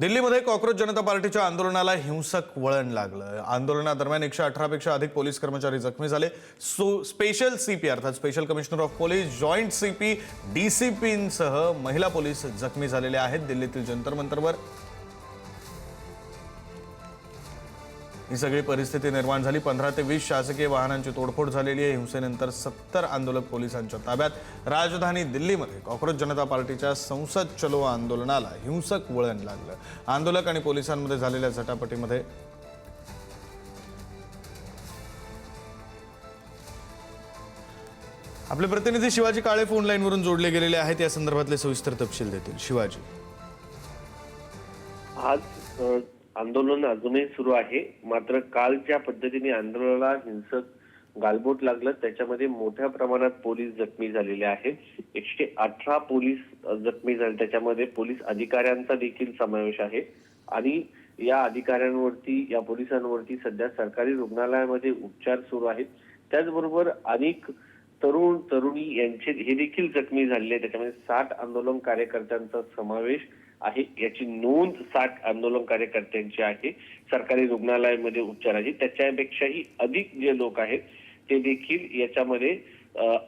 दिल्लीमध्ये कॉक्रोच जनता पार्टीच्या आंदोलनाला हिंसक वळण लागलं। आंदोलनादरम्यान 118 पेक्षा अधिक पोलीस कर्मचारी जखमी झाले। स्पेशल सीपी अर्थात special commissioner of police, joint CP, डीसीपींसह महिला पोलीस जखमी झालेले आहेत। दिल्लीतील जंतर मंतरवर ही सगळी परिस्थिती निर्माण झाली। 15 ते 20 शासकीय वाहनांची तोडफोड झालेली आहे। हिंसेनंतर 70 आंदोलक पोलिसांच्या ताब्यात। राजधानी दिल्लीमध्ये कॉक्रोच जनता पार्टीच्या संसद चलो आंदोलनाला हिंसक वळण लागलं। आंदोलक आणि पोलिसांमध्ये झालेल्या झटापटीमध्ये आपले प्रतिनिधी शिवाजी काळे फोन लाईनवरून जोडले गेलेले आहेत। या संदर्भातले सविस्तर तपशील देतील शिवाजी। आज आंदोलन अजूनही सुरू आहे, मात्र कालच्या पद्धतीने आंदोलनाला हिंसक गालबोट लागलं, त्याच्यामध्ये मोठ्या प्रमाणात पोलीस जखमी झालेले आहेत। 118 पोलीस जखमी झाले, त्याच्यामध्ये पोलीस अधिकाऱ्यांचा देखील समावेश आहे आणि या अधिकाऱ्यांवरती, या पोलिसांवरती सध्या सरकारी रुग्णालयामध्ये उपचार सुरू आहेत। त्याचबरोबर अनेक तरुण तरुणी यांचे हे देखील जखमी झालेले, त्याच्यामध्ये 60 आंदोलन कार्यकर्त्यांचा समावेश आहे। याची नोंद 60 आंदोलन कार्यकर्त्यांची आहे। सरकारी रुग्णालयामध्ये उपचाराची त्याच्यापेक्षाही अधिक जे लोक आहेत ते देखील याच्यामध्ये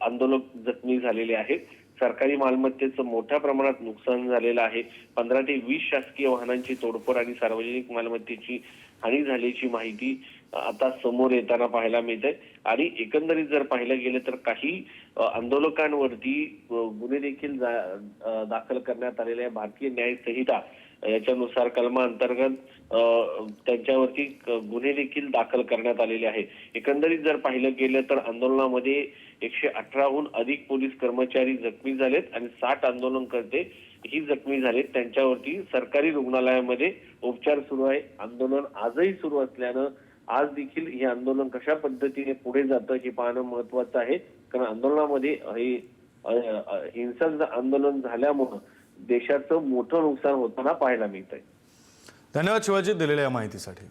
आंदोलक जखमी झालेले आहेत। सरकारी मालमत्तेचं मोठ्या प्रमाणात नुकसान झालेलं आहे। 15 ते 20 शासकीय वाहनांची तोडफोड आणि सार्वजनिक मालमत्तेची हानी झाल्याची माहिती आता समोर येताना पाहायला मिळते। आणि एकंदरीत जर पाहिलं गेलं तर काही आंदोलकांवरती गुन्हे देखील दाखल करण्यात आलेले आहे। भारतीय न्याय संहिता याच्यानुसार कलमांतर्गत त्यांच्यावरती गुन्हे देखील दाखल करण्यात आलेले आहे। एकंदरीत जर पाहिलं गेलं तर आंदोलनामध्ये 118हून अधिक पोलीस कर्मचारी जखमी झालेत आणि 60 आंदोलनकर्ते ही जखमी झालेत। त्यांच्यावरती सरकारी रुग्णालयामध्ये उपचार सुरू आहे। आंदोलन आजही सुरू असल्यानं आज देखील हे आंदोलन कशा पद्धतीने पुढे जातं हे पाहणं महत्वाचं आहे, कारण आंदोलनामध्ये हे हिंसक आंदोलन झाल्यामुळे देशाचं मोठं नुकसान होताना पाहायला मिळतंय। धन्यवाद शिवाजी दिलेल्या माहितीसाठी।